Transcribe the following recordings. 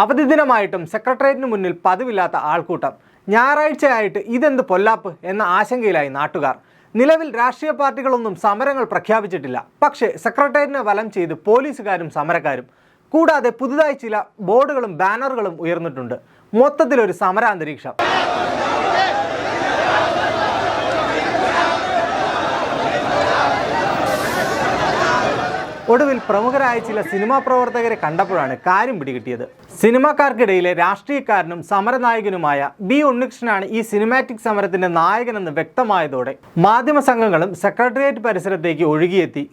അവധി ദിനമായിട്ടും സെക്രട്ടേറിയറ്റിന് മുന്നിൽ പതിവില്ലാത്ത ആൾക്കൂട്ടം. ഞായറാഴ്ചയായിട്ട് ഇതെന്ത് പൊല്ലാപ്പ് എന്ന ആശങ്കയിലായി നാട്ടുകാർ. നിലവിൽ രാഷ്ട്രീയ പാർട്ടികളൊന്നും സമരങ്ങൾ പ്രഖ്യാപിച്ചിട്ടില്ല. പക്ഷേ സെക്രട്ടേറിയറ്റിനെ വലം ചെയ്ത് പോലീസുകാരും സമരക്കാരും. കൂടാതെ പുതുതായി ചില ബോർഡുകളും ബാനറുകളും ഉയർന്നിട്ടുണ്ട്. മൊത്തത്തിലൊരു സമരാന്തരീക്ഷം. ഒടുവിൽ പ്രമുഖരായ ചില സിനിമാ പ്രവർത്തകരെ കണ്ടപ്പോഴാണ് കാര്യം പിടികിട്ടിയത്. സിനിമാക്കാർക്കിടയിലെ രാഷ്ട്രീയക്കാരനും സമരനായകനുമായ ബി ഉണ്ണികൃഷ്ണനാണ് ഈ സിനിമാറ്റിക് സമരത്തിന്റെ നായകനെന്ന് വ്യക്തമായതോടെ മാധ്യമ സംഘങ്ങളും സെക്രട്ടേറിയറ്റ് പരിസരത്തേക്ക് ഒഴുകിയെത്തി.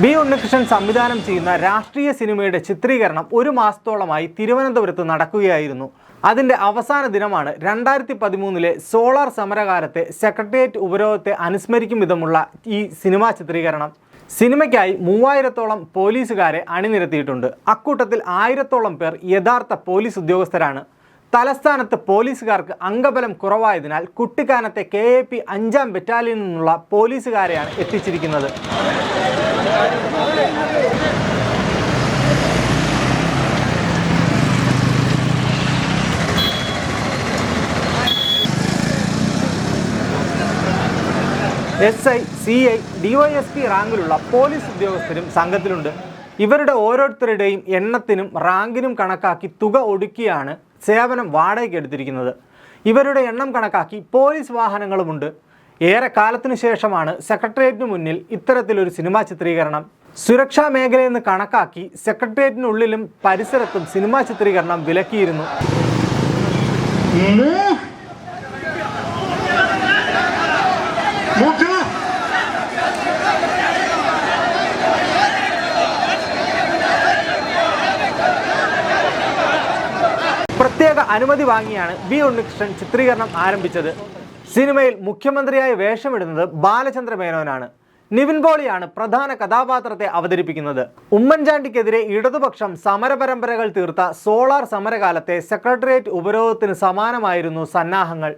ബി ഉണ്ണികൃഷ്ണൻ സംവിധാനം ചെയ്യുന്ന രാഷ്ട്രീയ സിനിമയുടെ ചിത്രീകരണം 1 മാസത്തോളമായി തിരുവനന്തപുരത്ത് നടക്കുകയായിരുന്നു. അതിൻ്റെ അവസാന ദിനമാണ് 2013 സോളാർ സമരകാലത്തെ സെക്രട്ടേറിയറ്റ് ഉപരോധത്തെ അനുസ്മരിക്കും വിധമുള്ള ഈ സിനിമാ ചിത്രീകരണം. സിനിമയ്ക്കായി 3000-ഓളം പോലീസുകാരെ അണിനിരത്തിയിട്ടുണ്ട്. അക്കൂട്ടത്തിൽ 1000-ഓളം പേർ യഥാർത്ഥ പോലീസ് ഉദ്യോഗസ്ഥരാണ്. തലസ്ഥാനത്ത് പോലീസുകാർക്ക് അംഗബലം കുറവായതിനാൽ കുട്ടിക്കാനത്തെ KAP 5ാം ബറ്റാലിയനിൽ നിന്നുള്ള പോലീസുകാരെയാണ് എത്തിച്ചിരിക്കുന്നത്. SI, CI, DYSP റാങ്കിലുള്ള പോലീസ് ഉദ്യോഗസ്ഥരും സംഘത്തിലുണ്ട്. ഇവരുടെ ഓരോരുത്തരുടെയും എണ്ണത്തിനും റാങ്കിനും കണക്കാക്കി തുക ഒടുക്കിയാണ് സേവനം വാടകയ്ക്ക് എടുത്തിരിക്കുന്നത്. ഇവരുടെ എണ്ണം കണക്കാക്കി പോലീസ് വാഹനങ്ങളുമുണ്ട്. ഏറെ കാലത്തിനു ശേഷമാണ് സെക്രട്ടേറിയറ്റിന് മുന്നിൽ ഇത്തരത്തിലൊരു സിനിമാ ചിത്രീകരണം. സുരക്ഷാ മേഖലയെന്ന് കണക്കാക്കി സെക്രട്ടേറിയറ്റിനുള്ളിലും പരിസരത്തും സിനിമാ ചിത്രീകരണം വിലക്കിയിരുന്നു. പ്രത്യേക അനുമതി വാങ്ങിയാണ് ബി ഉണ്ണികൃഷ്ണൻ ചിത്രീകരണം ആരംഭിച്ചത്. സിനിമയിൽ മുഖ്യമന്ത്രിയായി വേഷമിടുന്നത് ബാലചന്ദ്ര മേനോനാണ്. നിവിൻ പോളിയാണ് പ്രധാന കഥാപാത്രത്തെ അവതരിപ്പിക്കുന്നത്. ഉമ്മൻചാണ്ടിക്കെതിരെ ഇടതുപക്ഷം സമരപരമ്പരകൾ തീർത്ത സോളാർ സമരകാലത്തെ സെക്രട്ടേറിയറ്റ് ഉപരോധത്തിന് സമാനമായിരുന്നു സന്നാഹങ്ങൾ.